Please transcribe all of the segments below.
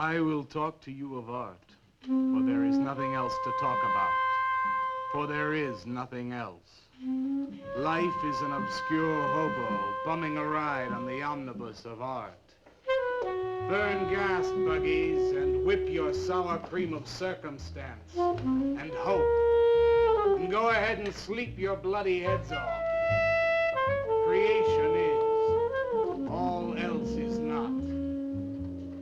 I will talk to you of art, for there is nothing else to talk about. For there is nothing else. Life is an obscure hobo bumming a ride on the omnibus of art. Burn gas buggies and whip your sour cream of circumstance and hope. And go ahead and sleep your bloody heads off. Creation is. All else is not.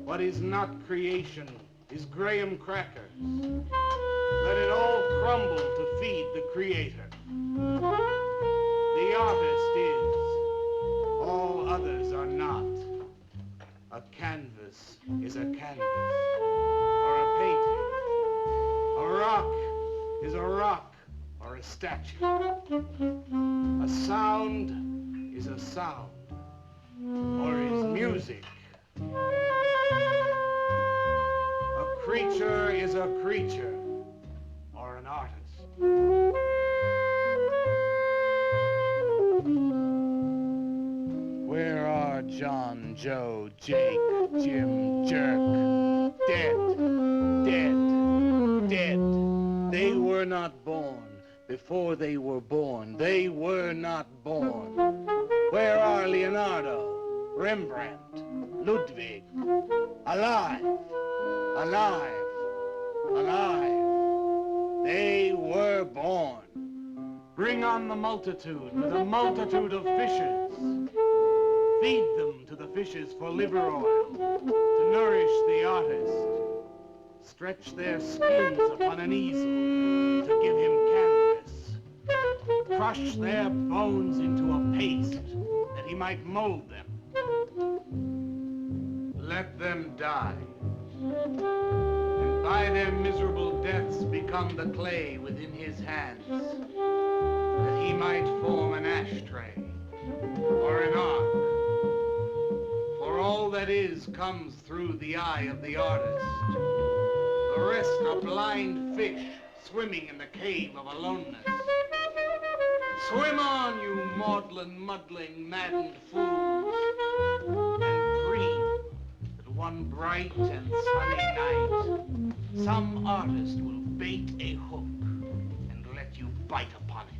What is not creation is graham crackers. Let it all crumble to feed the creator. The artist is. All others are not. A canvas is a canvas, or a painting. A rock is a rock, or a statue. A sound is a sound, or is music. A creature is a creature, or an artist. Where are John, Joe, Jake, Jim, Jerk? Dead, dead, dead. They were not born. Before they were born, they were not born. Where are Leonardo, Rembrandt, Ludwig? Alive, alive, alive. They were born. Bring on the multitude with a multitude of fishes. Feed them to the fishes for liver oil, to nourish the artist. Stretch their skins upon an easel to give him canvas. Crush their bones into a paste that he might mold them. Let them die. And by their miserable deaths become the clay within his hands, that he might form an ashtray or an ark. For all that is comes through the eye of the artist. The rest are blind fish swimming in the cave of aloneness. Swim on, you maudlin, muddling, maddened fools, and dream that one bright and sunny night some artist will bait a hook and let you bite upon it.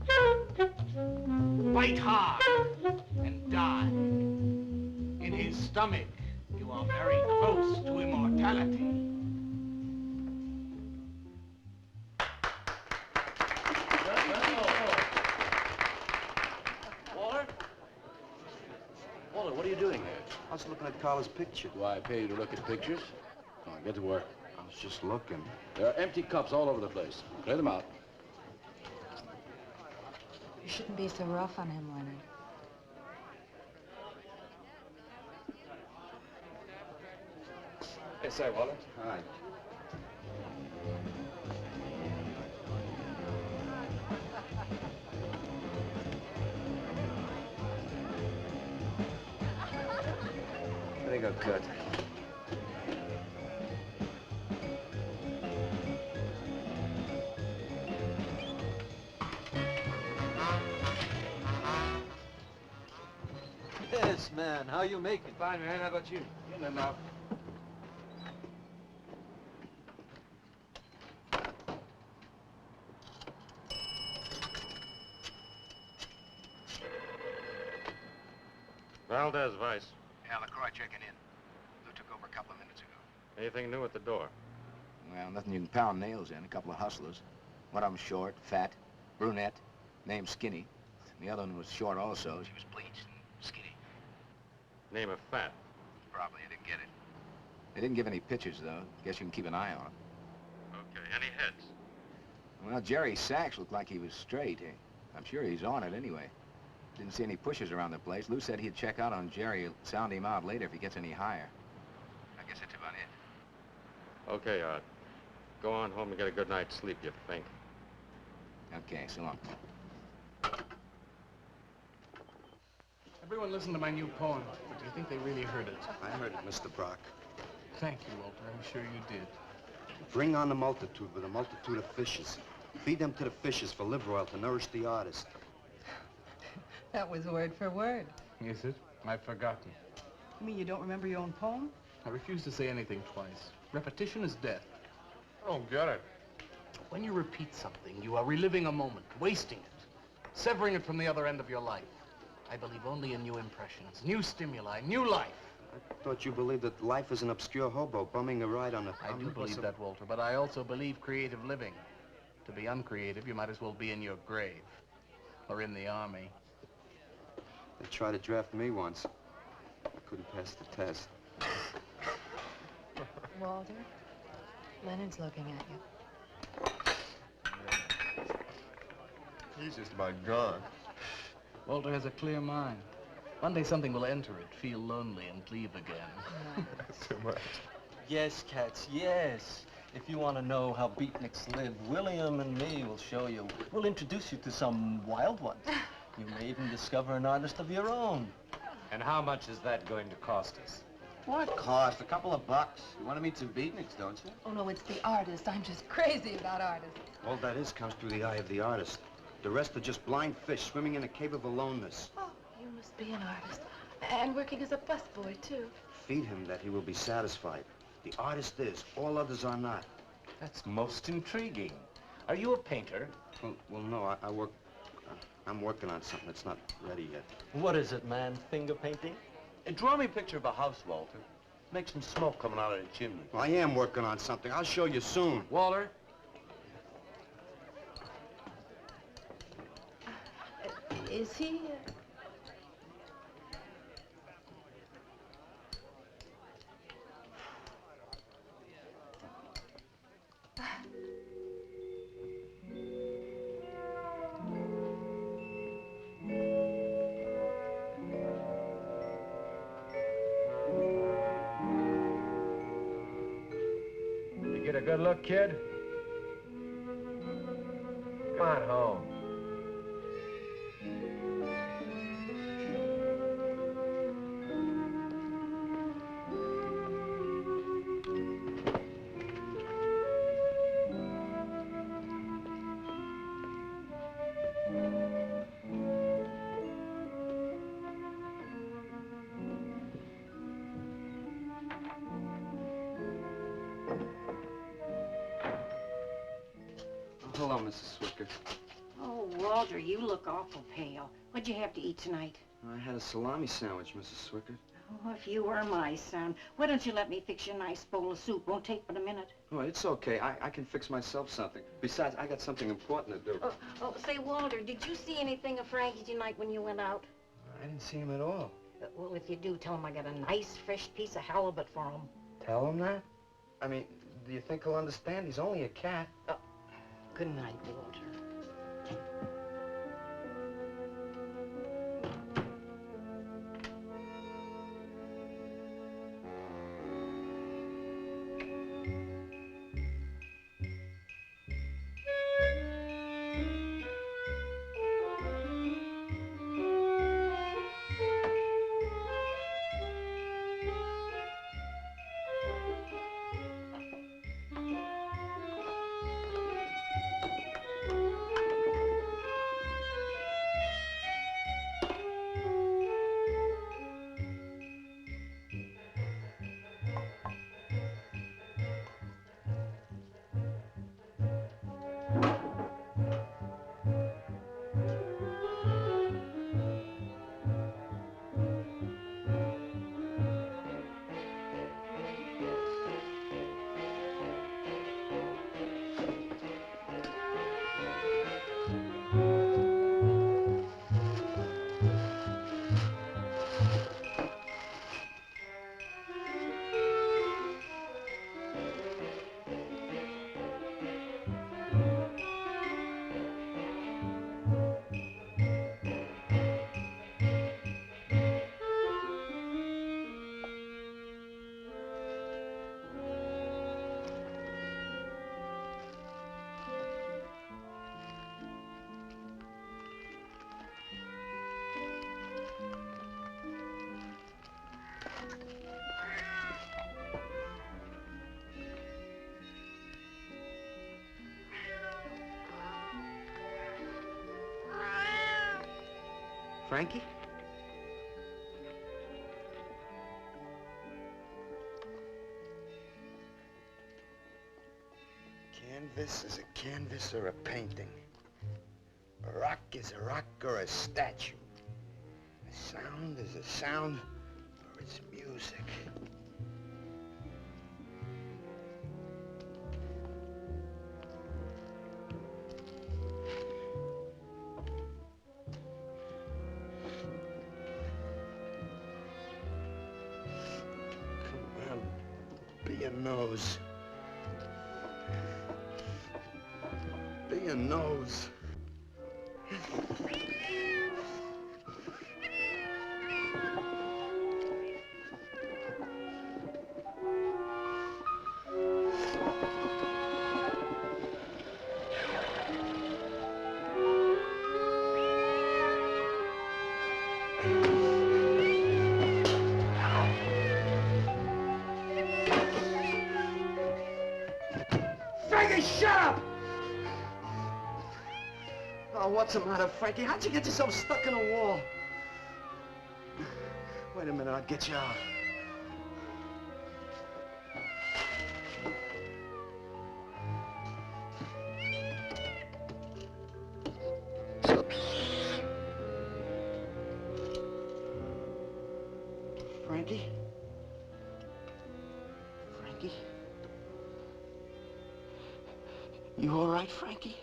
Bite hard and die. In his stomach, you are very close to immortality. Walter? Walter, what are you doing here? I was looking at Carla's picture. Do I pay you to look at pictures? Come on, get to work. I was just looking. There are empty cups all over the place. Clear them out. You shouldn't be so rough on him, Leonard. Yes, sir, Walter. Hi. There you go, Kurt. Yes, man. How you making? Fine, man. How about you? In and out. Valdez, Vice. Yeah, LaCroix checking in. Lou took over a couple of minutes ago. Anything new at the door? Well, nothing you can pound nails in. A couple of hustlers. One of them short, fat, brunette, named Skinny. The other one was short also. She was bleached and skinny. Name of Fat. Probably you didn't get it. They didn't give any pictures, though. Guess you can keep an eye on them. Okay, any heads? Well, Jerry Sachs looked like he was straight. I'm sure he's on it anyway. Didn't see any pushers around the place. Lou said he'd check out on Jerry, sound him out later if he gets any higher. I guess that's about it. Okay, Art. Go on home and get a good night's sleep, you think. Okay, so long. Everyone listen to my new poem. But do you think they really heard it? I heard it, Mr. Brock. Thank you, Walter. I'm sure you did. Bring on the multitude with a multitude of fishes. Feed them to the fishes for liver oil to nourish the artist. That was word for word. Is it? I've forgotten. You mean you don't remember your own poem? I refuse to say anything twice. Repetition is death. I don't get it. When you repeat something, you are reliving a moment, wasting it, severing it from the other end of your life. I believe only in new impressions, new stimuli, new life. I thought you believed that life is an obscure hobo bumming a ride on a... I do believe that, Walter, but I also believe creative living. To be uncreative, you might as well be in your grave or in the army. They tried to draft me once. I couldn't pass the test. Walter, Leonard's looking at you. He's just about gone. Walter has a clear mind. One day something will enter it, feel lonely, and leave again. That's too much. Yes, cats, yes. If you want to know how beatniks live, William and me will show you. We'll introduce you to some wild ones. You may even discover an artist of your own. And how much is that going to cost us? What cost? A couple of bucks. You want to meet some beatniks, don't you? Oh, no, it's the artist. I'm just crazy about artists. All that is comes through the eye of the artist. The rest are just blind fish swimming in a cave of aloneness. Oh, you must be an artist. And working as a busboy, too. Feed him that he will be satisfied. The artist is. All others are not. That's most intriguing. Are you a painter? Well, no, I work... I'm working on something that's not ready yet. What is it, man? Finger painting? Draw me a picture of a house, Walter. Make some smoke coming out of the chimney. Well, I am working on something. I'll show you soon. Walter? Is he... You get a good look, kid? Come on home. Hello, Mrs. Swicker. Oh, Walter, you look awful pale. What'd you have to eat tonight? I had a salami sandwich, Mrs. Swicker. Oh, if you were my son, why don't you let me fix you a nice bowl of soup? Won't take but a minute. Oh, it's okay. I can fix myself something. Besides, I got something important to do. Say, Walter, did you see anything of Frankie tonight when you went out? I didn't see him at all. Well, if you do, tell him I got a nice, fresh piece of halibut for him. Tell him that? I mean, do you think he'll understand? He's only a cat. Good night, Walter. Frankie? This is a canvas or a painting. A rock is a rock or a statue. A sound is a sound or it's music. Come on, be a nose. Be a nose. Frankie, shut up! Oh, what's the matter, Frankie? How'd you get yourself stuck in a wall? Wait a minute, I'll get you out. Frankie? Frankie? You all right, Frankie?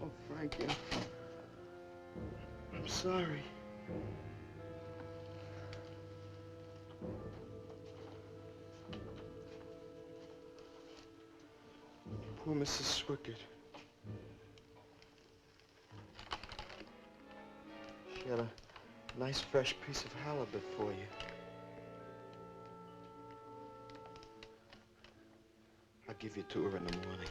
Oh, Frankie, I'm sorry. Poor Mrs. Swickett. She had a nice fresh piece of halibut for you. I'll give you to her in the morning.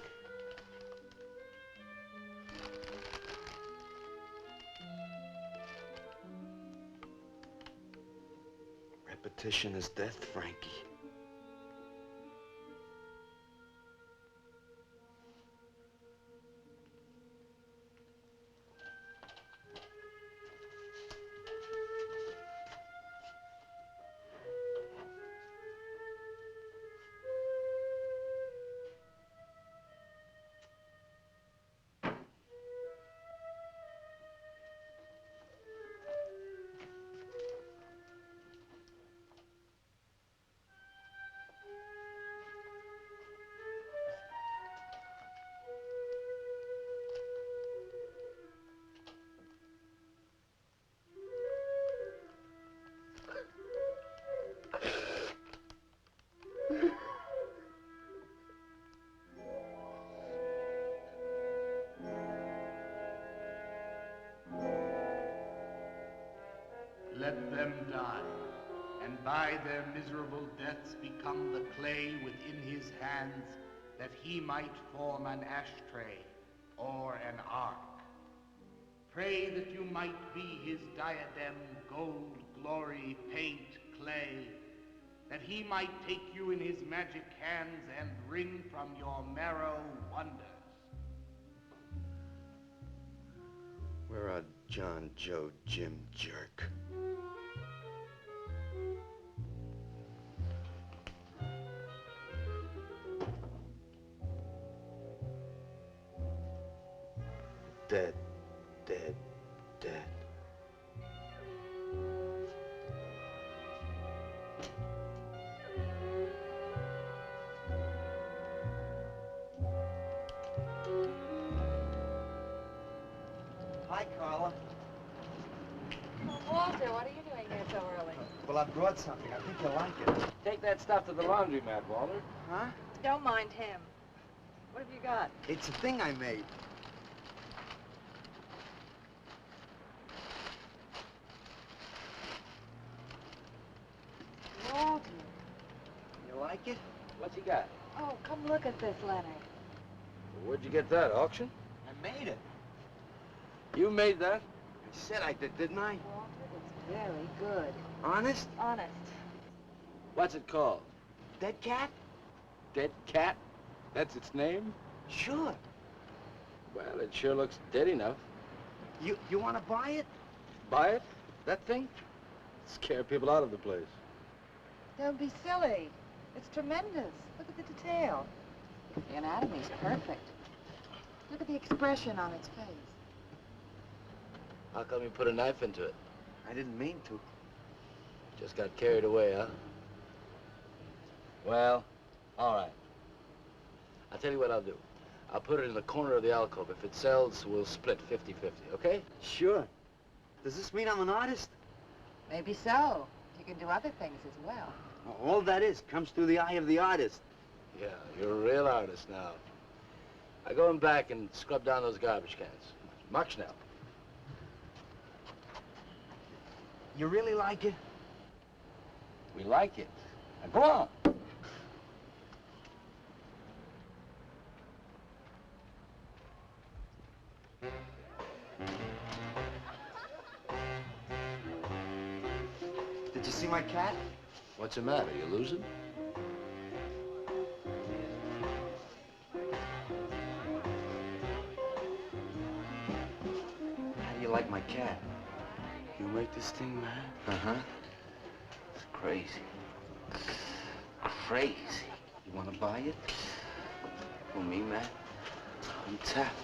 Repetition is death, Frankie. Let them die, and by their miserable deaths become the clay within his hands, that he might form an ashtray or an ark. Pray that you might be his diadem, gold, glory, paint, clay, that he might take you in his magic hands and wring from your marrow wonders. Where are John, Joe, Jim, Jerk? Dead, dead, dead. Hi, Carla. Oh, Walter, what are you doing here so early? Well, I brought something. I think you'll like it. Take that stuff to the laundromat, Walter. Huh? Don't mind him. What have you got? It's a thing I made. Walter. You like it? What's he got? Oh, come look at this, Leonard. Where'd you get that, auction? I made it. You made that? I said I did, didn't I? Walter, it's very good. Honest? Honest. What's it called? Dead cat? Dead cat? That's its name? Sure. Well, it sure looks dead enough. You want to buy it? Buy it? That thing? Scare people out of the place. Don't be silly. It's tremendous. Look at the detail. The anatomy's perfect. Look at the expression on its face. How come you put a knife into it? I didn't mean to. Just got carried away, huh? Well, all right. I'll tell you what I'll do. I'll put it in the corner of the alcove. If it sells, we'll split 50-50, okay? Sure. Does this mean I'm an artist? Maybe so. You can do other things as well. All that is comes through the eye of the artist. Yeah, you're a real artist now. I go in back and scrub down those garbage cans. Much now. You really like it? We like it. Now go on. Did you see my cat? What's the matter? You losing? How do you like my cat? You make this thing, man? Uh-huh. It's crazy. Crazy. You want to buy it? For me, man? I'm tapped.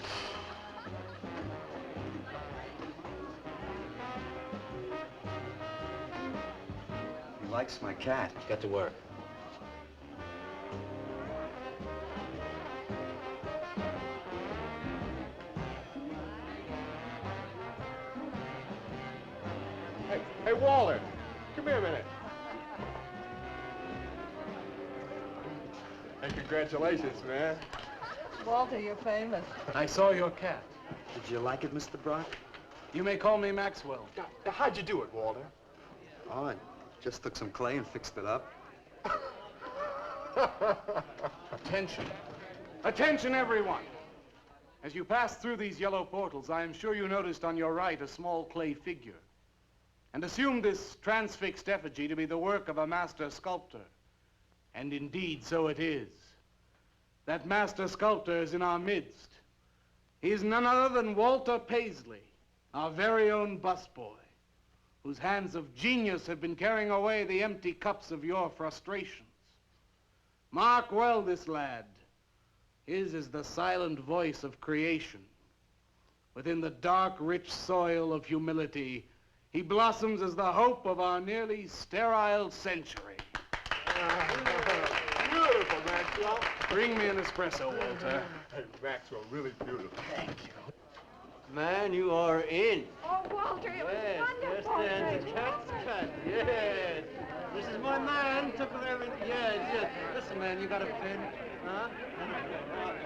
He likes my cat. Get to work. Hey, Walter, come here a minute. Hey, congratulations, man. Walter, you're famous. I saw your cat. Did you like it, Mr. Brock? You may call me Maxwell. Now, how'd you do it, Walter? Oh, I just took some clay and fixed it up. Attention. Attention, everyone. As you pass through these yellow portals, I am sure you noticed on your right a small clay figure, and assumed this transfixed effigy to be the work of a master sculptor. And indeed, so it is. That master sculptor is in our midst. He is none other than Walter Paisley, our very own busboy, whose hands of genius have been carrying away the empty cups of your frustrations. Mark well this lad. His is the silent voice of creation. Within the dark, rich soil of humility, he blossoms as the hope of our nearly sterile century. Beautiful, Maxwell. Bring me an espresso, Walter. Hey, Maxwell, really beautiful. Thank you. Man, you are in. Oh, Walter, it Yes, was wonderful. yes, the cat's cut. Yes. This is my man. Took everything. Yes, yes. Listen, man, you got a pen? Huh?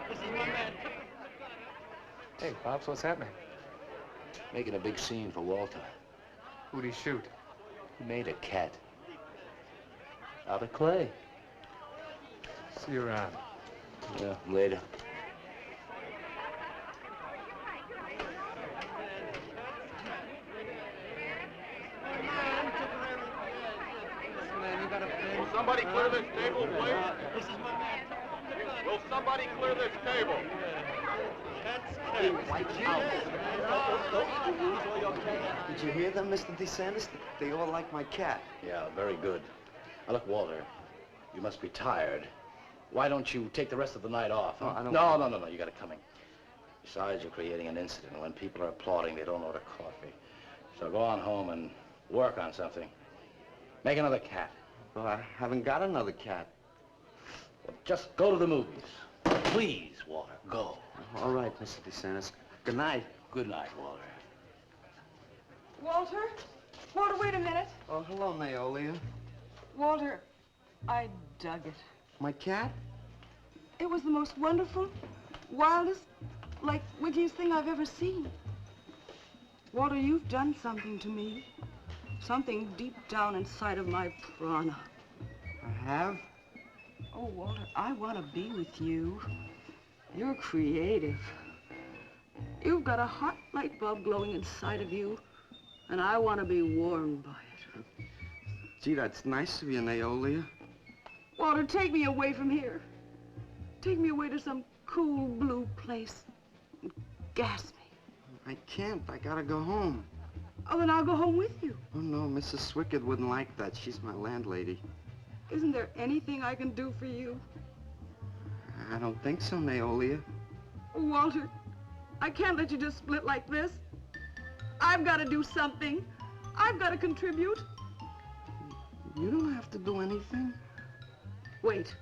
This is my man. Hey, Pops, what's happening? Making a big scene for Walter. Who'd he shoot? He made a cat. Out of clay. See you around. Yeah, later. Will somebody clear this table, please? This is my man. Will somebody clear this table? Did you hear them, Mr. DeSantis? They all like my cat. Yeah, very good. Now, look, Walter, you must be tired. Why don't you take the rest of the night off? Huh? Oh, I don't No, you got it coming. Besides, you're creating an incident. When people are applauding, they don't order coffee. So go on home and work on something. Make another cat. Well, I haven't got another cat. Well, just go to the movies. Please, Walter, go. All right, Mr. DeSantis. Good night. Good night, Walter. Walter? Walter, wait a minute. Oh, hello, Naolia. Walter, I dug it. My cat? It was the most wonderful, wildest, like, wickiest thing I've ever seen. Walter, you've done something to me. Something deep down inside of my prana. I have? Oh, Walter, I want to be with you. You're creative. You've got a hot light bulb glowing inside of you, and I want to be warmed by it. Gee, that's nice of you, Naolia. Walter, take me away from here. Take me away to some cool blue place. And gas me. I can't. I gotta go home. Oh, then I'll go home with you. Oh, no, Mrs. Swickard wouldn't like that. She's my landlady. Isn't there anything I can do for you? I don't think so, Naolia. Oh, Walter, I can't let you just split like this. I've got to do something. I've got to contribute. You don't have to do anything. Wait.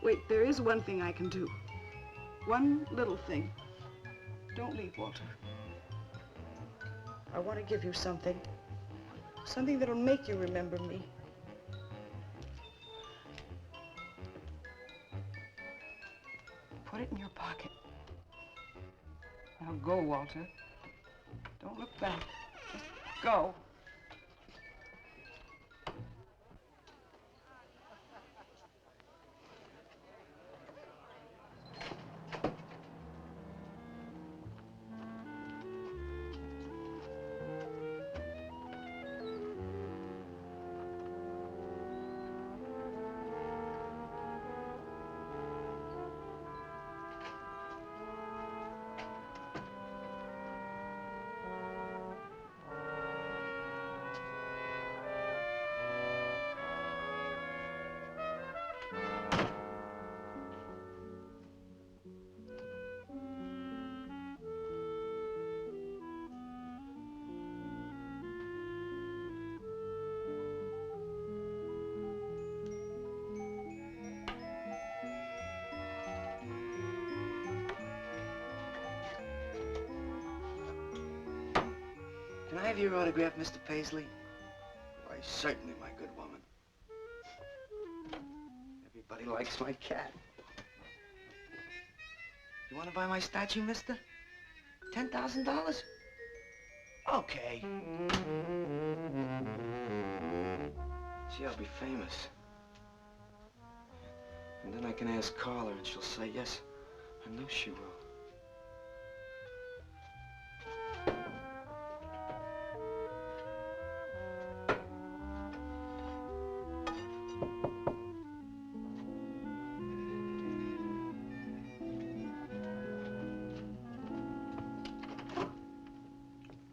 Wait, there is one thing I can do. One little thing. Don't leave, Walter. I want to give you something. Something that'll make you remember me. Put it in your pocket. Now go, Walter. Don't look back. Just go. Can I have your autograph, Mr. Paisley? Why, certainly, my good woman. Everybody likes my cat. You want to buy my statue, mister? $10,000? Okay. Gee, I'll be famous. And then I can ask Carla, and she'll say yes. I know she will.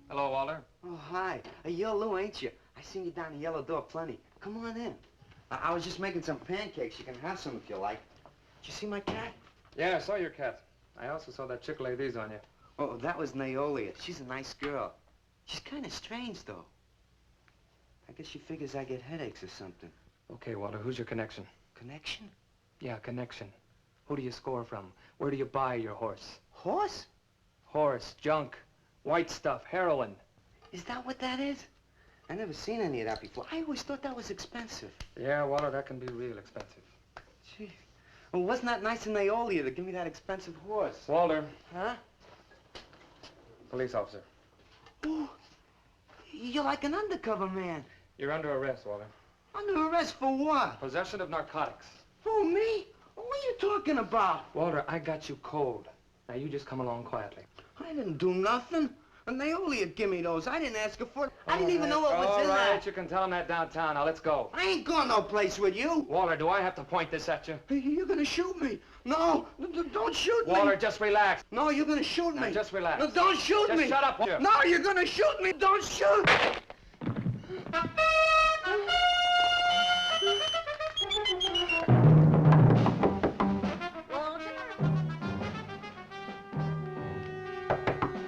Hello, Walter. Oh, hi. You're Lou, ain't you? I seen you down the yellow door plenty. Come on in. I was just making some pancakes. You can have some if you like. Did you see my cat? Yeah, I saw your cat. I also saw that chick lay these on you. Oh, that was Naolia. She's a nice girl. She's kind of strange, though. I guess she figures I get headaches or something. Okay, Walter, who's your connection? Connection? Yeah, connection. Who do you score from? Where do you buy your horse? Horse? Horse, junk, white stuff, heroin. Is that what that is? I never seen any of that before. I always thought that was expensive. Yeah, Walter, that can be real expensive. Gee. Well, wasn't that nice of Naolia to give me that expensive horse? Walter. Huh? Police officer. Oh, you're like an undercover man. You're under arrest, Walter. Under arrest for what? Possession of narcotics. Who, me? What are you talking about? Walter, I got you cold. Now you just come along quietly. I didn't do nothing. And Naolia give me those. I didn't ask her for it. I didn't even know what was in All right, that. you can tell him that downtown. Now let's go. I ain't going no place with you. Walter, do I have to point this at you? You're gonna shoot me. No, don't shoot me. Walter, just relax. No, you're gonna shoot me. Now, just relax. No, don't shoot Just me. shut up, Walter. No, you're gonna shoot me. Don't shoot.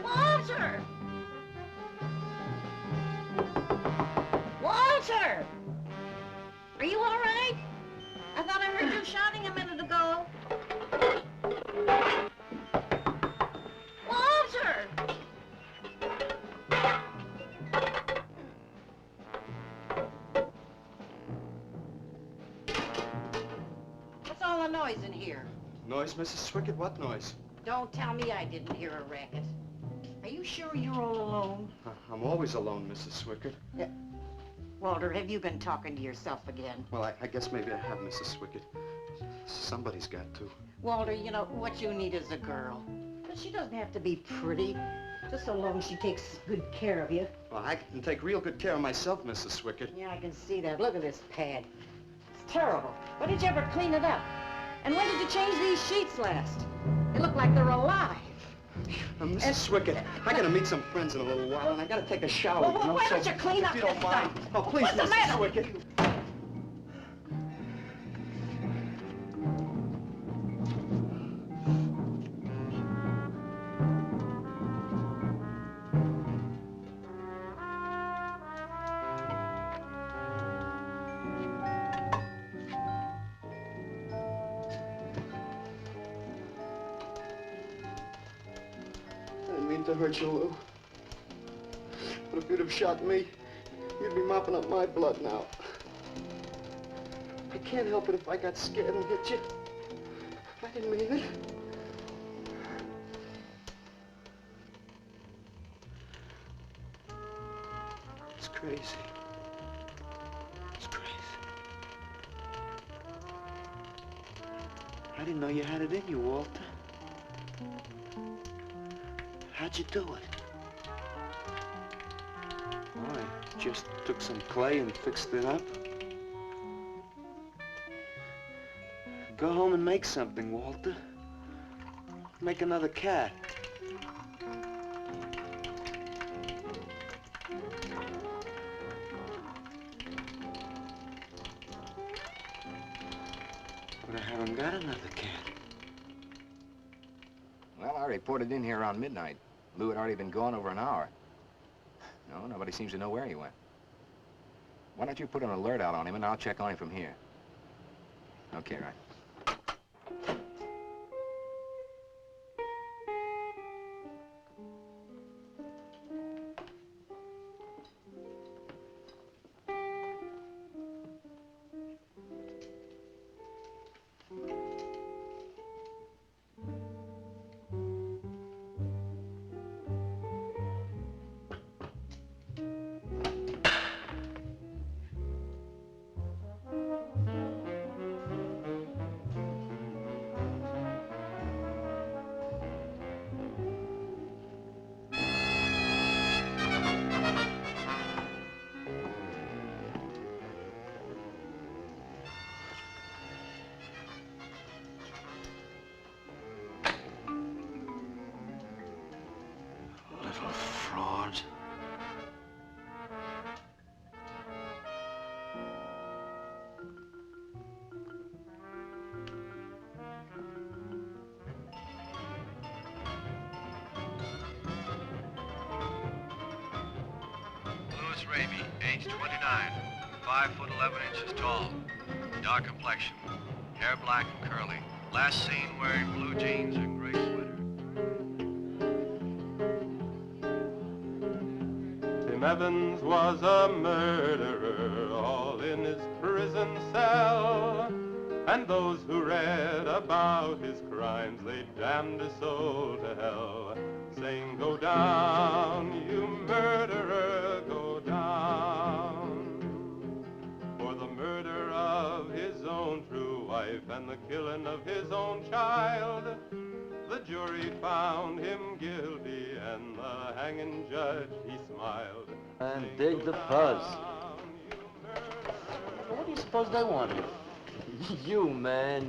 Walter! Walter! Are you all right? I thought I heard you shouting a minute ago. Walter! What's all the noise in here? Noise, Mrs. Swickard? What noise? Don't tell me I didn't hear a racket. Are you sure you're all alone? I'm always alone, Mrs. Swickard. Walter, have you been talking to yourself again? Well, I guess maybe I have, Mrs. Swickard. Somebody's got to. Walter, you know, what you need is a girl. But she doesn't have to be pretty. Just so long as she takes good care of you. Well, I can take real good care of myself, Mrs. Swickett. Yeah, I can see that. Look at this pad. It's terrible. When did you ever clean it up? And when did you change these sheets last? They look like they're alive. Mrs. Swickett, I gotta meet some friends in a little while, and I gotta take a shower. Well, why don't you clean up if you this don't mind. stuff? Oh, please, What's the Mrs. matter with Swickett. To hurt you, Lou. But if you'd have shot me, you'd be mopping up my blood now. I can't help it if I got scared and hit you. I didn't mean it. It's crazy. It's crazy. I didn't know you had it in you, Walter. How'd you do it? Well, I just took some clay and fixed it up. Go home and make something, Walter. Make another cat. But I haven't got another cat. Well, I reported in here around midnight. Lou had already been gone over an hour. No, nobody seems to know where he went. Why don't you put an alert out on him, and I'll check on him from here. Okay, right. Little fraud. Louis Raby, age 29, 5 foot 11 inches tall, dark complexion, hair black and curly. Last seen wearing blue jeans and gray sweater. Tim Evans was a murderer, all in his prison cell. And those who read about his crimes, they damned his soul to hell, saying, "Go down, you murderer, go down." For the murder of his own true wife and the killing of his own child, the jury found him guilty, and the hanging judge, he smiled. And dig the fuzz. What do you suppose they wanted? You, man,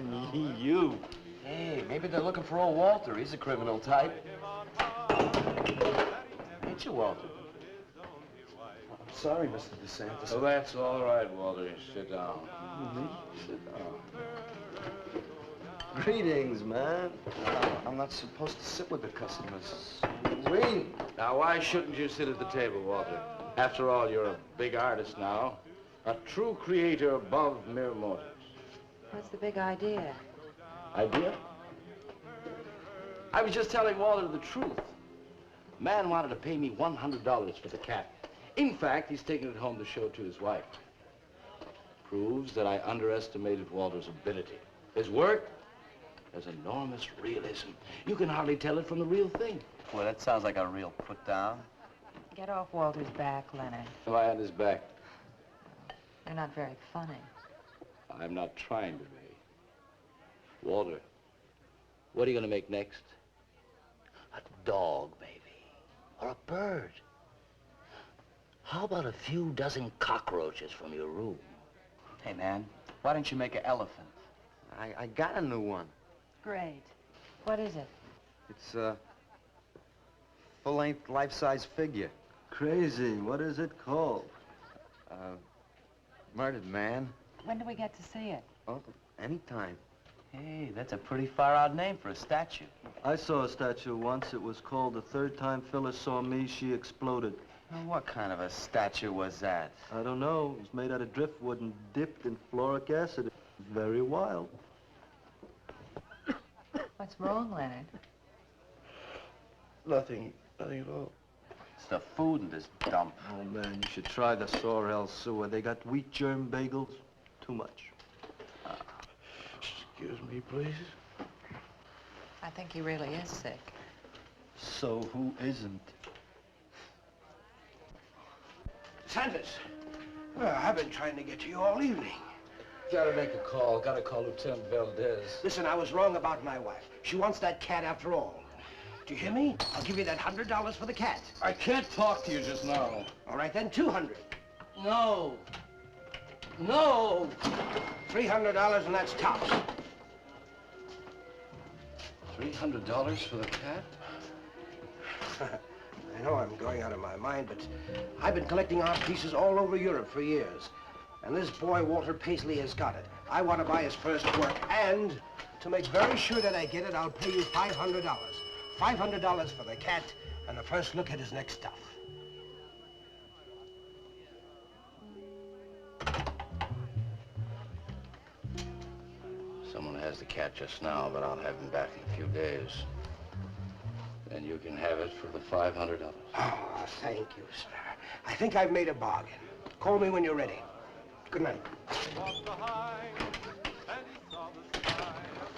you. Hey, maybe they're looking for old Walter. He's a criminal type. Ain't you, Walter? I'm sorry, Mr. DeSantis. Oh, that's all right, Walter. Sit down. Sit down. Greetings, man. I'm not supposed to sit with the customers. Wait. Now, why shouldn't you sit at the table, Walter? After all, you're a big artist now. A true creator above mere mortals. What's the big idea? Idea? I was just telling Walter the truth. Man wanted to pay me $100 for the cat. In fact, he's taking it home to show to his wife. Proves that I underestimated Walter's ability. His work has enormous realism. You can hardly tell it from the real thing. Well, that sounds like a real put down. Get off Walter's back, Leonard. Am I on his back? You're not very funny. I'm not trying to be. Walter, what are you going to make next? A dog, baby. or a bird? How about a few dozen cockroaches from your room? Hey, man, why don't you make an elephant? I got a new one. Great. What is it? It's a full-length, life-size figure. Crazy. What is it called? Murdered man. When do we get to see it? Oh, anytime. Hey, that's a pretty far-out name for a statue. I saw a statue once. It was called The Third Time Phyllis Saw Me, She Exploded. Well, what kind of a statue was that? I don't know. It was made out of driftwood and dipped in fluoric acid. It was very wild. What's wrong, Leonard? Nothing at all. It's the food in this dump. Oh, man, you should try the Sorrel sewer. They got wheat germ bagels. Too much. Excuse me, please. I think he really is sick. So who isn't? Sanders, I've been trying to get to you all evening. Gotta make a call. Gotta call Lieutenant Valdez. Listen, I was wrong about my wife. She wants that cat after all. Do you hear me? I'll give you that $100 for the cat. I can't talk to you just now. All right, then, $200. No. No. $300, and that's tops. $300 for the cat? I know I'm going out of my mind, but I've been collecting art pieces all over Europe for years. And this boy, Walter Paisley, has got it. I want to buy his first work, and to make very sure that I get it, I'll pay you $500. $500 for the cat, and the first look at his next stuff. Someone has the cat just now, but I'll have him back in a few days. Then you can have it for the $500. Oh, thank you, sir. I think I've made a bargain. Call me when you're ready. Good night.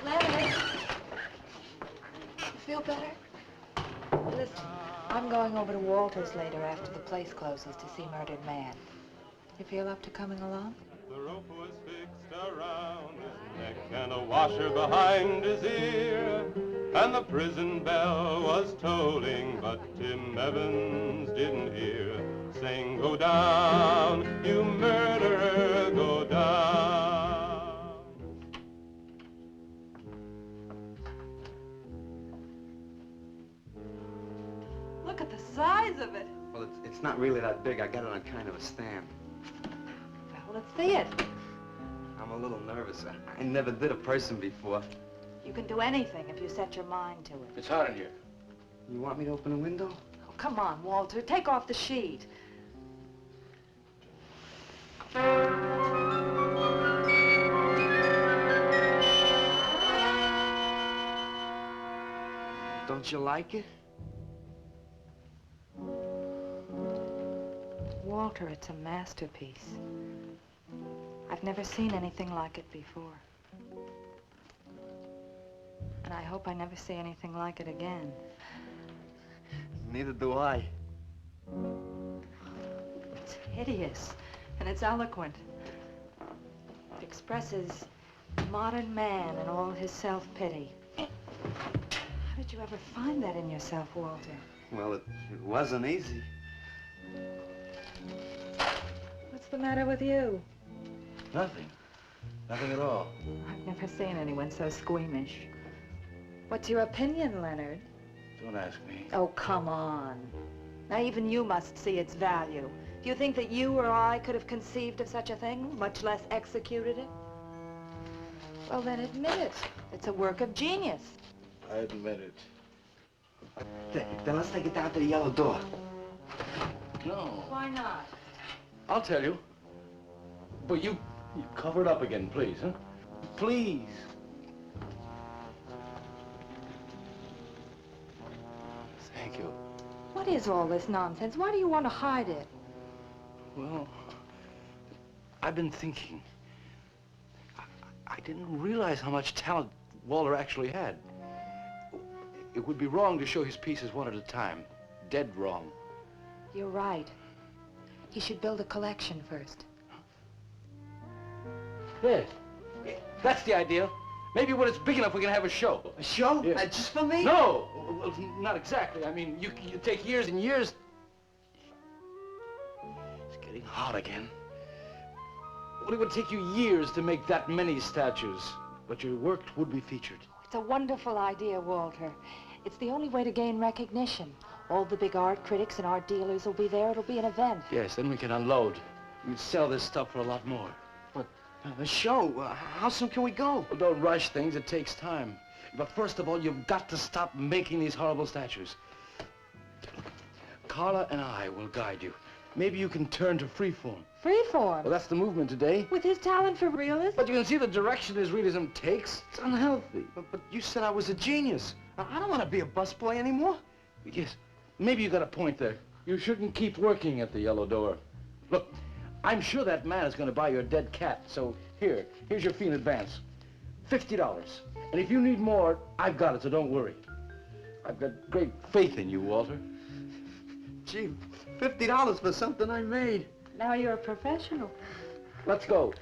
Leonard! You feel better? Listen, I'm going over to Walter's later after the place closes to see Murdered Man. You feel up to coming along? The rope was fixed around his neck and a washer behind his ear, and the prison bell was tolling, but Tim Evans didn't hear. Saying, go down, you murderer, go down. Look at the size of it. Well, it's not really that big. I got it on kind of a stand. Well, let's see it. I'm a little nervous. I never did a person before. You can do anything if you set your mind to it. It's hot in here. You want me to open a window? Oh, come on, Walter. Take off the sheet. Don't you like it? Walter, it's a masterpiece. I've never seen anything like it before. And I hope I never see anything like it again. Neither do I. It's hideous, and it's eloquent. It expresses modern man and all his self-pity. How did you ever find that in yourself, Walter? Well, it wasn't easy. What's the matter with you? Nothing. Nothing at all. I've never seen anyone so squeamish. What's your opinion, Leonard? Don't ask me. Oh, come on. Now, even you must see its value. Do you think that you or I could have conceived of such a thing, much less executed it? Well, then admit it. It's a work of genius. I admit it. Then let's take it down to the yellow door. No. Why not? I'll tell you. But you cover it up again, please, huh? Please. Thank you. What is all this nonsense? Why do you want to hide it? Well, I've been thinking. I didn't realize how much talent Walter actually had. It would be wrong to show his pieces one at a time. Dead wrong. You're right. He should build a collection first. Yeah. That's the idea. Maybe when it's big enough, we can have a show. A show? Yeah. Just for me? No, well, not exactly. I mean, you take years and years. It's getting hot again. Well, it would take you years to make that many statues, but your work would be featured. It's a wonderful idea, Walter. It's the only way to gain recognition. All the big art critics and art dealers will be there. It'll be an event. Yes, then we can unload. We'd sell this stuff for a lot more. But a show? How soon can we go? Well, don't rush things. It takes time. But first of all, you've got to stop making these horrible statues. Carla and I will guide you. Maybe you can turn to freeform. Freeform? Well, that's the movement today. With his talent for realism? But you can see the direction his realism takes. It's unhealthy. But you said I was a genius. I don't want to be a busboy anymore. Yes, maybe you got a point there. You shouldn't keep working at the Yellow Door. Look, I'm sure that man is going to buy your dead cat, so here's your fee in advance. $50. And if you need more, I've got it, so don't worry. I've got great faith in you, Walter. Gee, $50 for something I made. Now you're a professional. Let's go.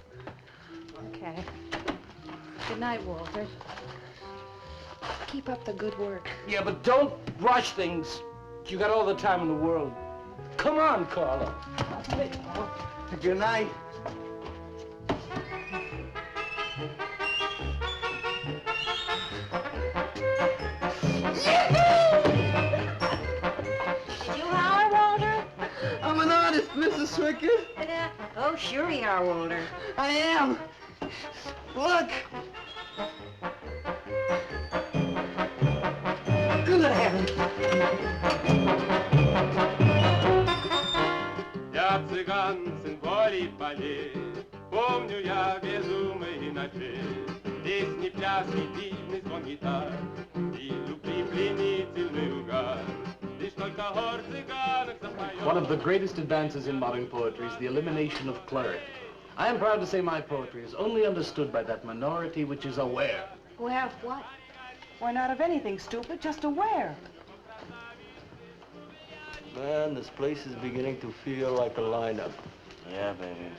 Okay. Good night, Walter. Keep up the good work. Yeah, but don't rush things. You got all the time in the world. Come on, Carla. Good night. Did you holler, Walter? I'm an artist, Mrs. Swickett. Oh, sure you are, Walter. I am. Look. Good heavens. Я цыган, сын воли полей, помню я безумные ночи, песни, пляски, дивный звон гитар и любви пленительный угар. Лишь только хор цыганок запоет. One of the greatest advances in modern poetry is the elimination of clarity. I am proud to say my poetry is only understood by that minority which is aware. Aware of what? Why, not of anything, stupid, just aware. Man, this place is beginning to feel like a lineup. Yeah, baby.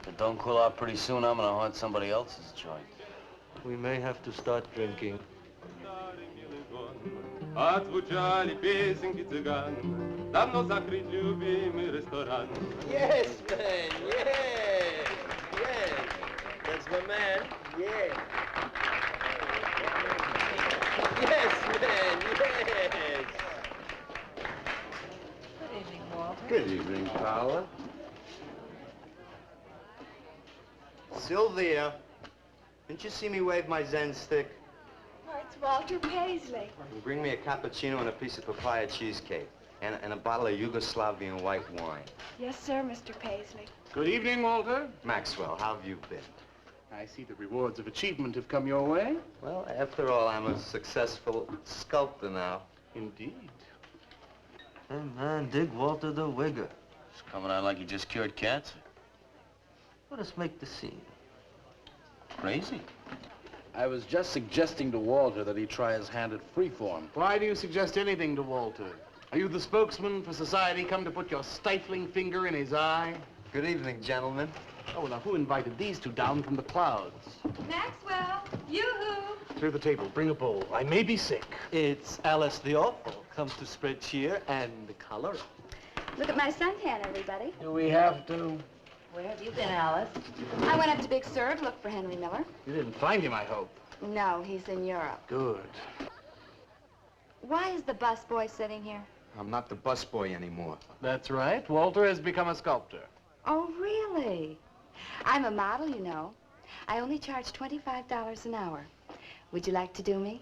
If it don't cool out pretty soon, I'm gonna haunt somebody else's joint. We may have to start drinking. Отзвучали песенки цыган, давно закрыт любимый ресторан. Yes, man, yes, yes. That's my man, yeah. Yes, man, yes. Good evening, Walter. Good evening, Paula. Sylvia, didn't you see me wave my Zen stick? Oh, it's Walter Paisley. Bring me a cappuccino and a piece of papaya cheesecake. And a bottle of Yugoslavian white wine. Yes, sir, Mr. Paisley. Good evening, Walter. Maxwell, how have you been? I see the rewards of achievement have come your way. Well, after all, I'm a successful sculptor now. Indeed. Hey, man, dig Walter the Wigger. It's coming out like you just cured cancer. Let us make the scene. Crazy. I was just suggesting to Walter that he try his hand at freeform. Why do you suggest anything to Walter? Are you the spokesman for society come to put your stifling finger in his eye? Good evening, gentlemen. Oh, now who invited these two down from the clouds? Maxwell, yoo-hoo. Clear the table, bring a bowl. I may be sick. It's Alice the Awful. Comes to spread cheer and color. Look at my suntan, everybody. Do we have to? Where have you been, Alice? I went up to Big Sur to look for Henry Miller. You didn't find him, I hope. No, he's in Europe. Good. Why is the busboy sitting here? I'm not the busboy anymore. That's right. Walter has become a sculptor. Oh, really? I'm a model, you know. I only charge $25 an hour. Would you like to do me?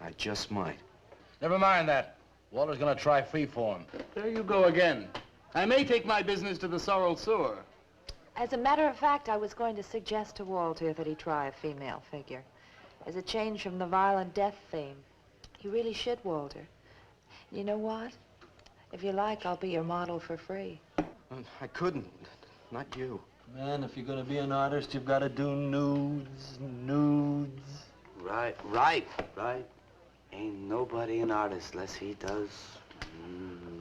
I just might. Never mind that. Walter's gonna try freeform. There you go again. I may take my business to the Sorrel Sewer. As a matter of fact, I was going to suggest to Walter that he try a female figure. As a change from the violent death theme. He really should, Walter. You know what? If you like, I'll be your model for free. I couldn't. Not you. Man, if you're gonna be an artist, you've got to do nudes, nudes. Right. Ain't nobody an artist unless he does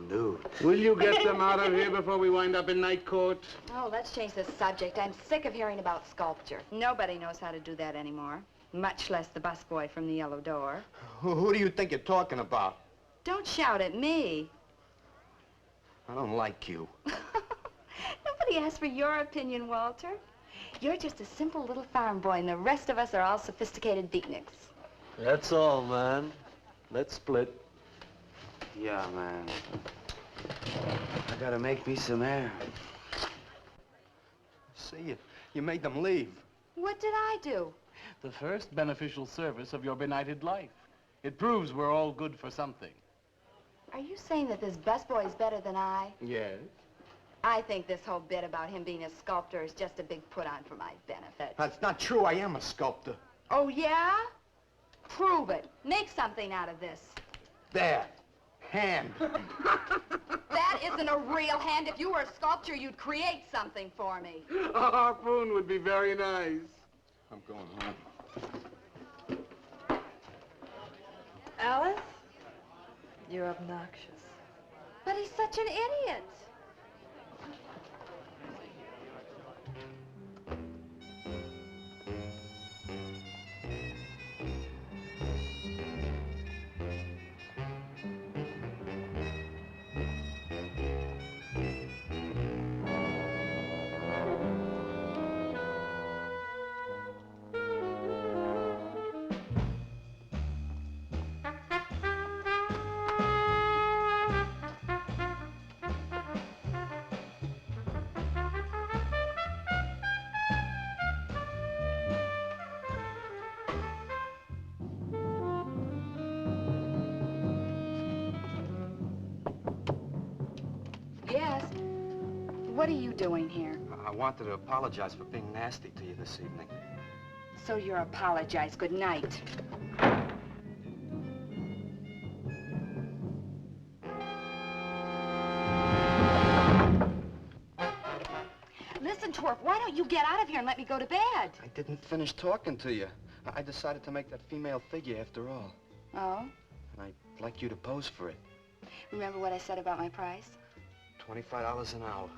Nude. Will you get them out of here before we wind up in night court? Oh, let's change the subject. I'm sick of hearing about sculpture. Nobody knows how to do that anymore, much less the busboy from the Yellow Door. Who do you think you're talking about? Don't shout at me. I don't like you. Nobody asked for your opinion, Walter. You're just a simple little farm boy, and the rest of us are all sophisticated beatniks. That's all, man. Let's split. Yeah, man. I gotta make me some air. See, you made them leave. What did I do? The first beneficial service of your benighted life. It proves we're all good for something. Are you saying that this busboy is better than I? Yes. I think this whole bit about him being a sculptor is just a big put-on for my benefit. That's not true. I am a sculptor. Oh, yeah? Prove it. Make something out of this. There. Hand. That isn't a real hand. If you were a sculptor, you'd create something for me. A harpoon would be very nice. I'm going home. Alice? You're obnoxious. But he's such an idiot. Yes. What are you doing here? I wanted to apologize for being nasty to you this evening. So you're apologize. Good night. Listen, Twerp, why don't you get out of here and let me go to bed? I didn't finish talking to you. I decided to make that female figure after all. Oh? And I'd like you to pose for it. Remember what I said about my price? $25 an hour.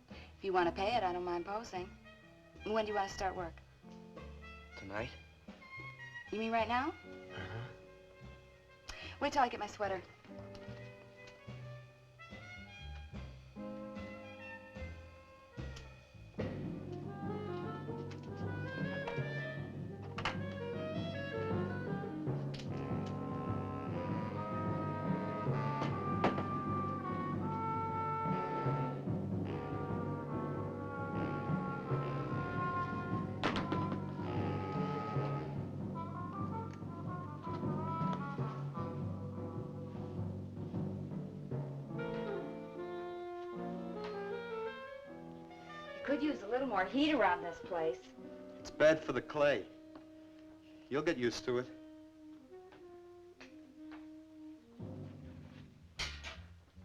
If you want to pay it, I don't mind posing. When do you want to start work? Tonight? You mean right now? Uh-huh. Wait till I get my sweater. Could use a little more heat around this place. It's bad for the clay. You'll get used to it.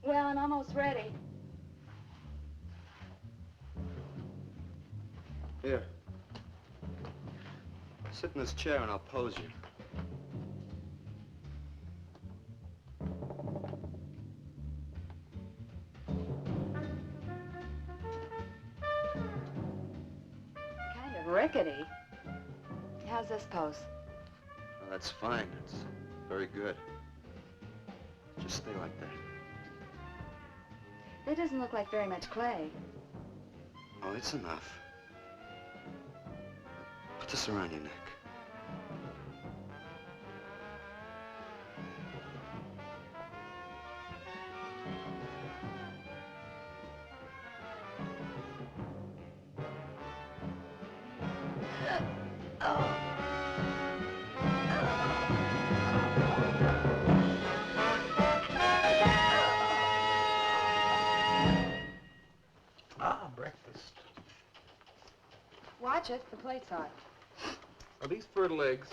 Well, I'm almost ready. Here. Sit in this chair and I'll pose you. Kind of rickety. How's this pose? Well, that's fine. It's very good. Just stay like that. That doesn't look like very much clay. Oh, it's enough. Put this around your neck. Breakfast. Watch it, the plate's hot. Are these fertile eggs?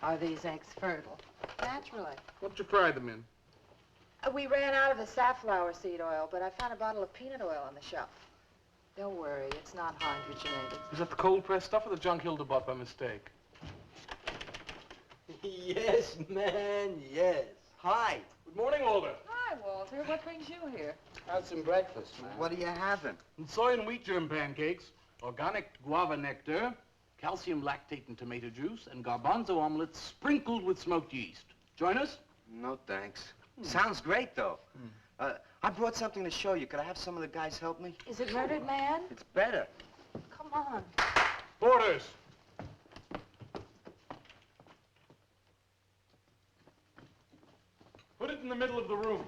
Are these eggs fertile? Naturally. What did you fry them in? We ran out of the safflower seed oil, but I found a bottle of peanut oil on the shelf. Don't worry, it's not hydrogenated. Is that the cold-pressed stuff or the junk Hilda bought by mistake? Yes, man, yes. Hi. Good morning, Walter. Hi, Hi, Walter. What brings you here? Had some breakfast, man. What are you having? Soy and wheat germ pancakes, organic guava nectar, calcium lactate and tomato juice, and garbanzo omelets sprinkled with smoked yeast. Join us? No, thanks. Sounds great, though. I brought something to show you. Could I have some of the guys help me? Is it Murdered Man? It's better. Come on. Porters! Put it in the middle of the room.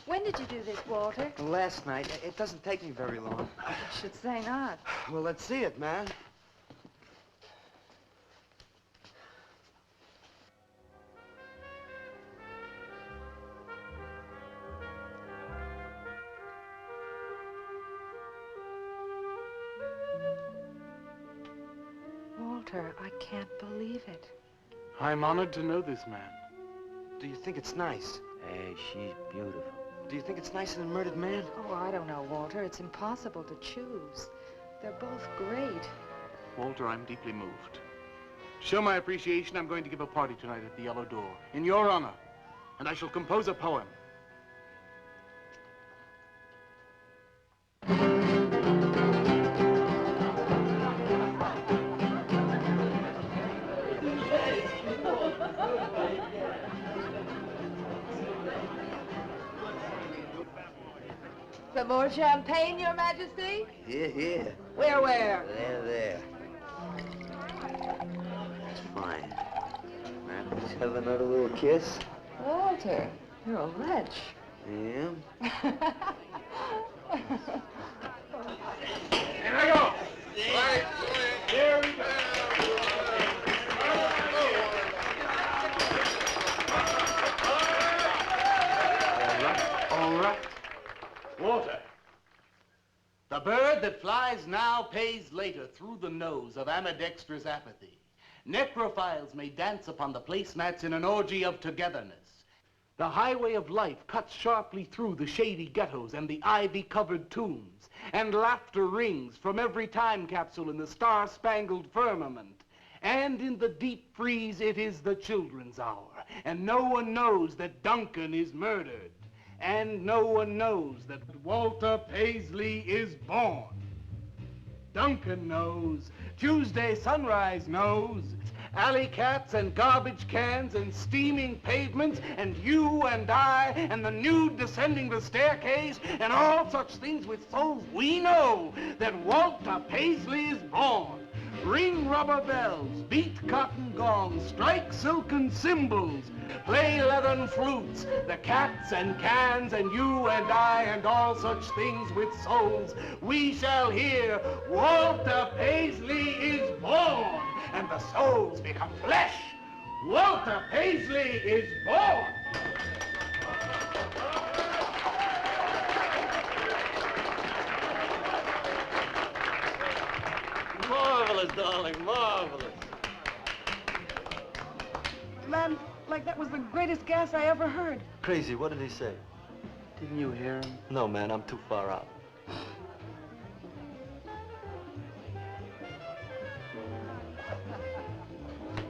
When did you do this, Walter? Last night. It doesn't take me very long. I should say not. Well, let's see it, man. Walter, I can't believe it. I'm honored to know this man. Do you think it's nice? Hey, she's beautiful. Do you think it's nicer than Murdered Man? Oh, I don't know, Walter. It's impossible to choose. They're both great. Walter, I'm deeply moved. To show my appreciation, I'm going to give a party tonight at the Yellow Door, in your honor. And I shall compose a poem. Some more champagne, Your Majesty? Here, here. Where? There. That's fine. Man, please have another little kiss. Walter, you're a wretch. Yeah. Here I go! Right. Here we go! All right. Walter. The bird that flies now pays later through the nose of ambidextrous apathy. Necrophiles may dance upon the placemats in an orgy of togetherness. The highway of life cuts sharply through the shady ghettos and the ivy-covered tombs, and laughter rings from every time capsule in the star-spangled firmament. And in the deep freeze, it is the children's hour, and no one knows that Duncan is murdered. And no one knows that Walter Paisley is born. Duncan knows. Tuesday Sunrise knows. Alley cats and garbage cans and steaming pavements and you and I and the nude descending the staircase and all such things with souls, we know that Walter Paisley is born. Ring rubber bells, beat cotton gongs, strike silken cymbals, play leathern flutes, the cats and cans and you and I and all such things with souls. We shall hear Walter Paisley is born, and the souls become flesh. Walter Paisley is born. Marvelous, darling, marvelous. Man, like that was the greatest gas I ever heard. Crazy, what did he say? Didn't you hear him? No, man, I'm too far out.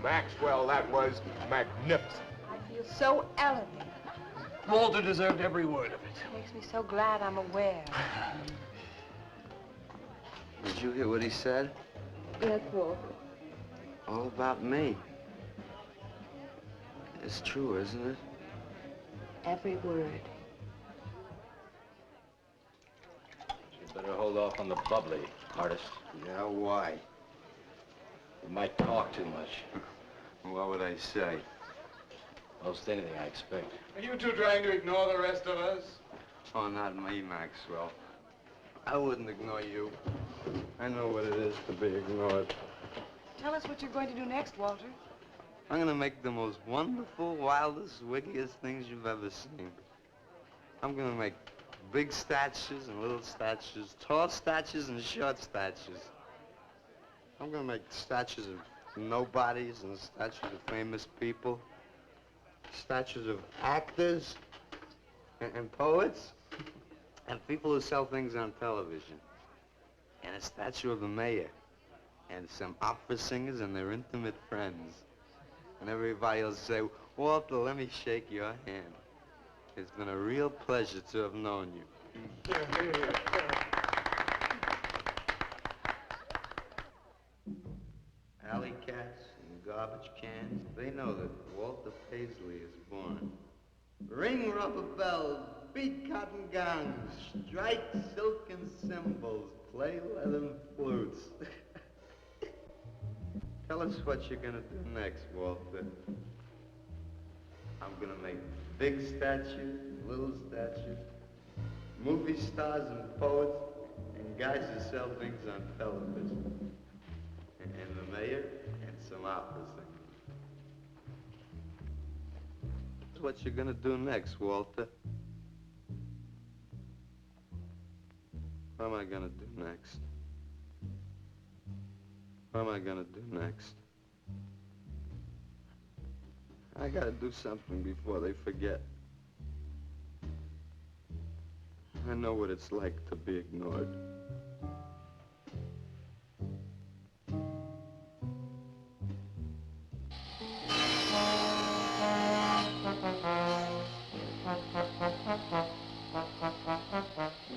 Maxwell, that was magnificent. I feel so elevated. Walter deserved every word of it. Makes me so glad I'm aware. Did you hear what he said? Yes, Walter. All about me. It's true, isn't it? Every word. You better hold off on the bubbly, artist. Yeah, why? You might talk too much. What would I say? Most anything, I expect. Are you two trying to ignore the rest of us? Oh, not me, Maxwell. I wouldn't ignore you. I know what it is to be ignored. Tell us what you're going to do next, Walter. I'm gonna make the most wonderful, wildest, wickedest things you've ever seen. I'm gonna make big statues and little statues, tall statues and short statues. I'm gonna make statues of nobodies and statues of famous people, statues of actors and poets and people who sell things on television, and a statue of the mayor and some opera singers and their intimate friends. And everybody will say, Walter, let me shake your hand. It's been a real pleasure to have known you. Alley cats and garbage cans, they know that Walter Paisley is born. Ring rubber bells, beat cotton gongs, strike silken cymbals, play leathern flutes. Tell us what you're gonna do next, Walter. I'm gonna make big statues, little statues, movie stars and poets, and guys who sell things on television. And the mayor and some opera singers. That's what you're gonna do next, Walter. What am I gonna do next? What am I gonna do next? I gotta do something before they forget. I know what it's like to be ignored.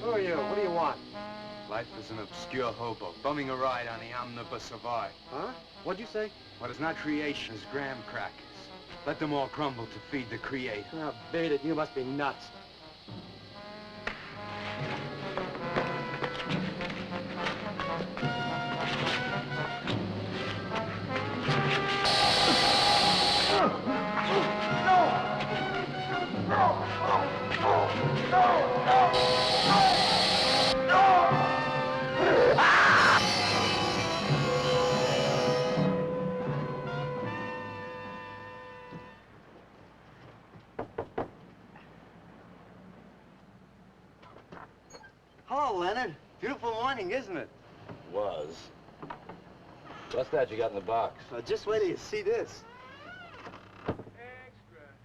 Who are you? What do you want? Life is an obscure hobo, bumming a ride on the omnibus of art. Huh? What'd you say? What is not creation is graham crackers. Let them all crumble to feed the creator. Oh, beat it. You must be nuts. Hello, Leonard. Beautiful morning, isn't it? Was. What's that you got in the box? Just wait till you see this. Extra,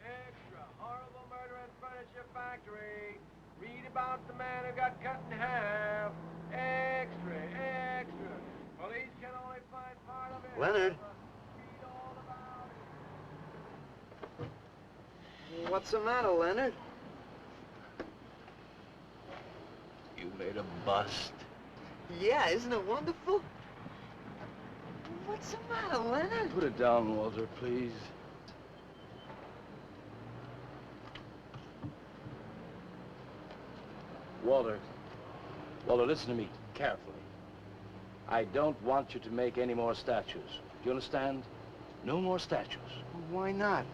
extra, horrible murder in furniture factory. Read about the man who got cut in half. Extra, extra. Police can only find part of it. Leonard. Read all about it. What's the matter, Leonard? You made a bust. Yeah, isn't it wonderful? What's the matter, Leonard? Put it down, Walter, please. Walter, listen to me carefully. I don't want you to make any more statues. Do you understand? No more statues. Why not?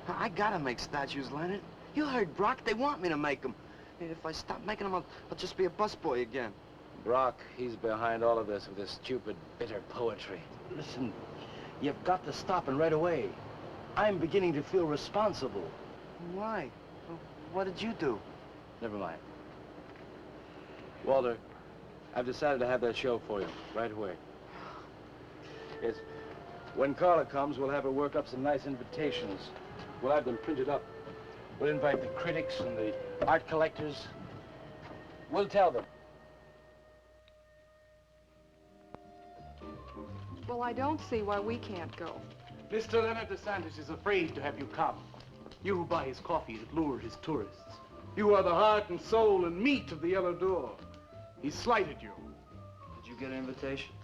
I gotta make statues, Leonard. You heard Brock. They want me to make them. If I stop making them, I'll just be a busboy again. Brock, he's behind all of this with his stupid, bitter poetry. Listen, you've got to stop, and right away. I'm beginning to feel responsible. Why? What did you do? Never mind. Walter, I've decided to have that show for you, right away. Yes, when Carla comes, we'll have her work up some nice invitations. We'll have them printed up. We'll invite the critics and the art collectors. We'll tell them. Well, I don't see why we can't go. Mr. Leonard DeSantis is afraid to have you come. You who buy his coffee that lure his tourists. You are the heart and soul and meat of the Yellow Door. He slighted you. Did you get an invitation?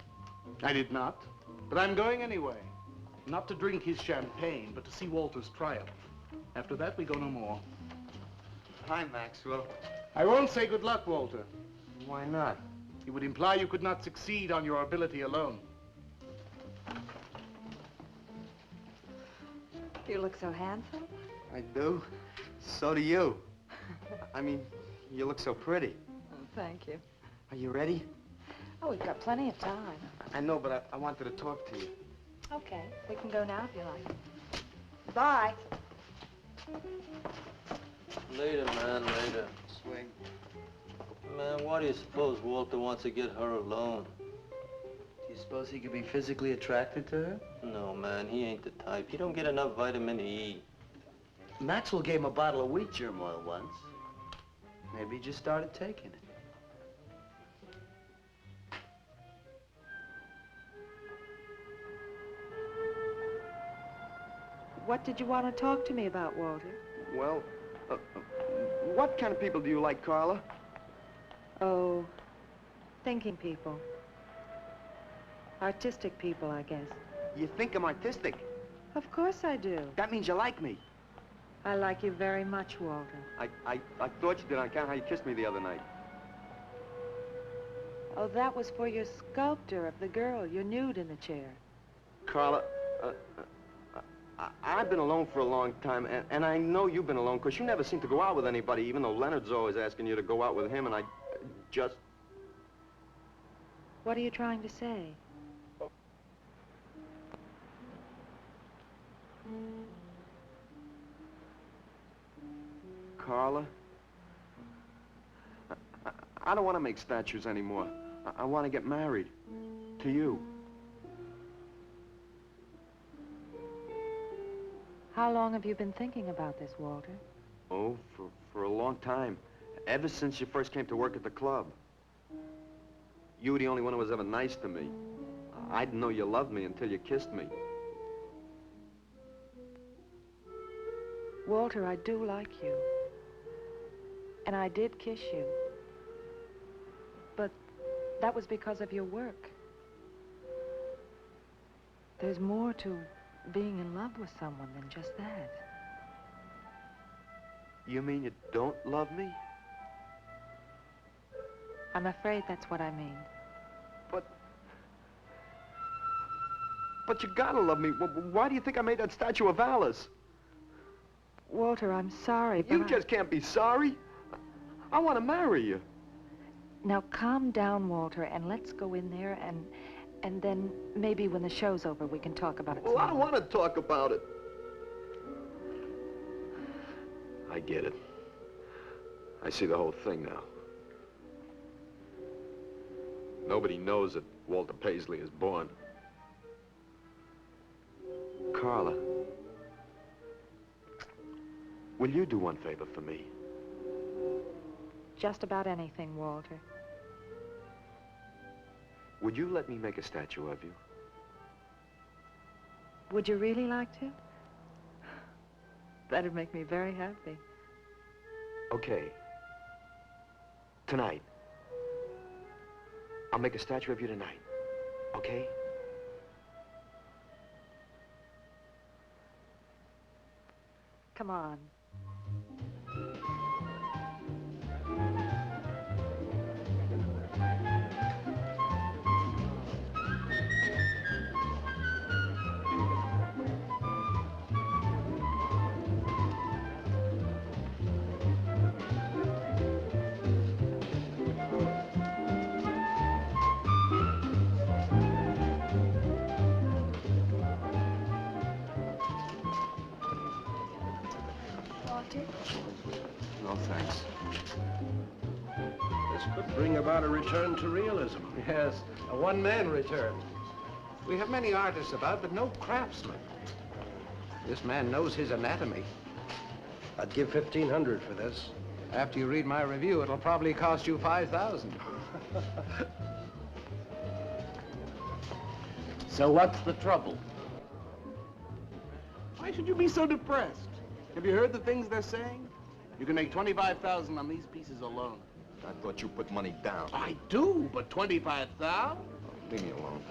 I did not, but I'm going anyway. Not to drink his champagne, but to see Walter's triumph. After that, we go no more. Hi, Maxwell. I won't say good luck, Walter. Why not? It would imply you could not succeed on your ability alone. You look so handsome. I do. So do you. I mean, you look so pretty. Oh, thank you. Are you ready? Oh, we've got plenty of time. I know, but I wanted to talk to you. Okay, we can go now if you like. Bye. Later, man, later. Swing. Man, why do you suppose Walter wants to get her alone? Do you suppose he could be physically attracted to her? No, man, he ain't the type. He don't get enough vitamin E. Maxwell gave him a bottle of wheat germ oil once. Maybe he just started taking it. What did you want to talk to me about, Walter? Well, What kind of people do you like, Carla? Oh, thinking people. Artistic people, I guess. You think I'm artistic? Of course I do. That means you like me. I like you very much, Walter. I thought you did on account of how you kissed me the other night. Oh, that was for your sculptor of the girl, your nude in the chair. Carla, I've been alone for a long time, and I know you've been alone, because you never seem to go out with anybody, even though Leonard's always asking you to go out with him, and I just... What are you trying to say? Carla, I don't want to make statues anymore. I want to get married. To you. How long have you been thinking about this, Walter? Oh, for a long time. Ever since you first came to work at the club. You were the only one who was ever nice to me. I didn't know you loved me until you kissed me. Walter, I do like you. And I did kiss you. But that was because of your work. There's more to being in love with someone than just that. You mean you don't love me? I'm afraid that's what I mean. But you gotta love me. Why do you think I made that statue of Alice? Walter, I'm sorry, but You just can't be sorry. I want to marry you. Now, calm down, Walter, and let's go in there and then maybe when the show's over we can talk about it. Well, I don't want to talk about it. I get it. I see the whole thing now. Nobody knows that Walter Paisley is born. Carla, will you do one favor for me? Just about anything, Walter. Would you let me make a statue of you? Would you really like to? That'd make me very happy. Okay. Tonight. I'll make a statue of you tonight. Okay? Come on. No, thanks. This could bring about a return to realism. Yes, a one-man return. We have many artists about, but no craftsmen. This man knows his anatomy. I'd give $1,500 for this. After you read my review, it'll probably cost you $5,000. So what's the trouble? Why should you be so depressed? Have you heard the things they're saying? You can make $25,000 on these pieces alone. I thought you put money down. I do, but $25,000? Leave me alone.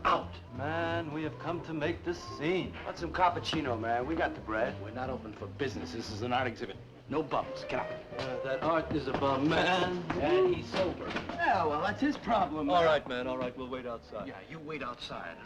Out! Man, we have come to make this scene. Want some cappuccino, man? We got the bread. We're not open for business. This is an art exhibit. No bums. Get out. That art is a bum, man. And he's sober. Yeah, well, that's his problem, man. All right, man. All right. We'll wait outside. Yeah, you wait outside.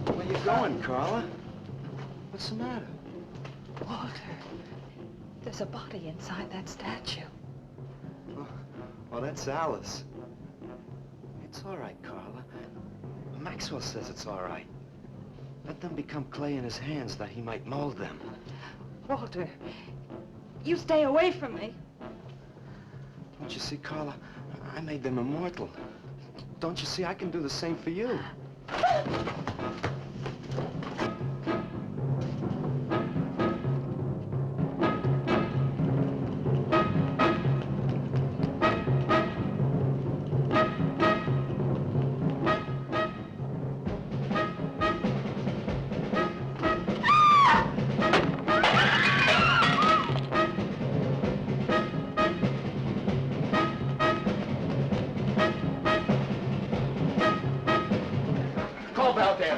Where you going, Carla? What's the matter? Walter, There's a body inside that statue. Oh, that's Alice. It's all right, Carla. Maxwell says it's all right. Let them become clay in his hands that he might mold them. Walter, you stay away from me. Don't you see, Carla? I made them immortal. Don't you see, I can do the same for you.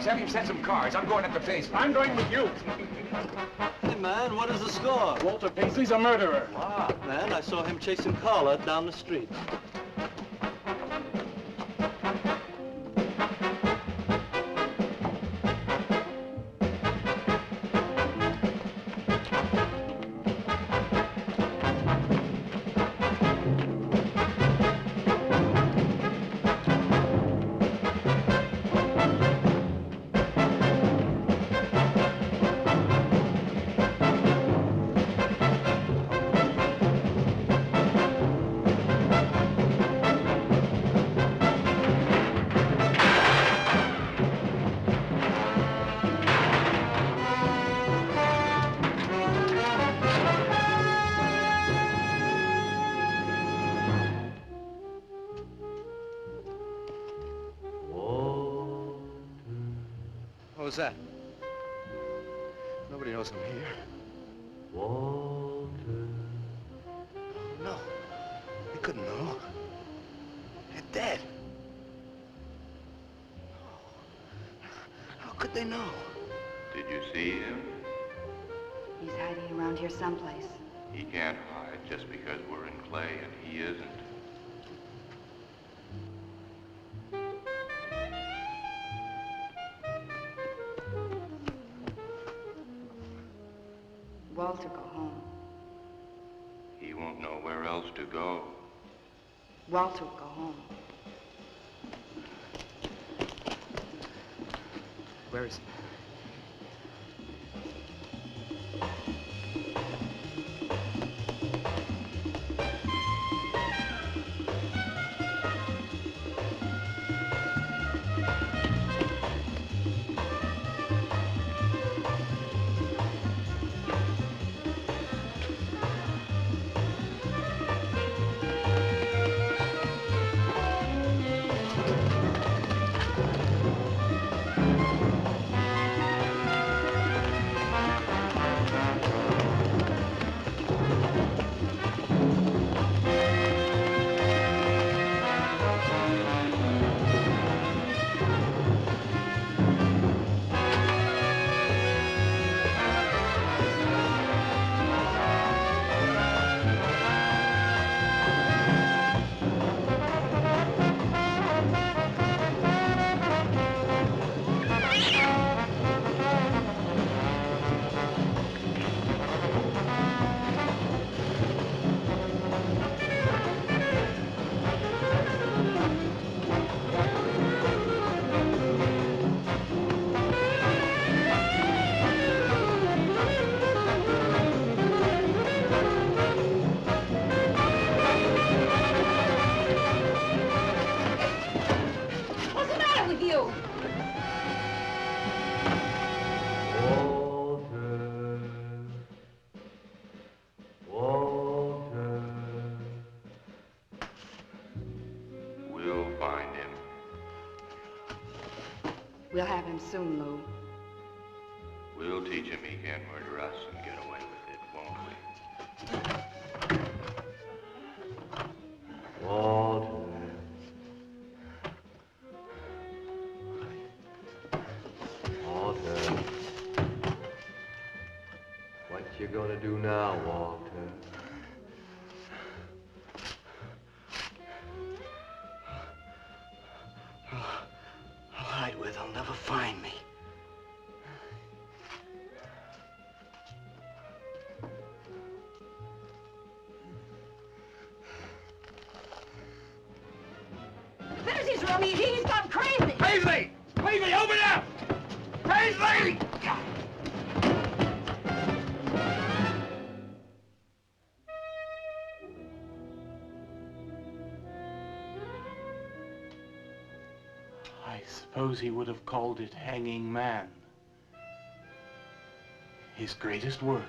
Have him send some cars. I'm going up the basement. I'm going with you. Hey, man, what is the score? Walter Paisley's a murderer. Wow, man, I saw him chasing Carla down the street. What was that? Nobody knows I'm here. Walter. No. They couldn't know. They're dead. How could they know? Did you see him? He's hiding around here someplace. He can't hide just because we're in clay and he isn't. Walter, go home. He won't know where else to go. Walter, go home. Where is he? We'll have him soon, Lou. We'll teach him he can't murder us and get away with it, won't we? Walter. Walter. What you gonna do now, Walter? I'll hide where they'll never find me. I suppose he would have called it Hanging Man. His greatest work.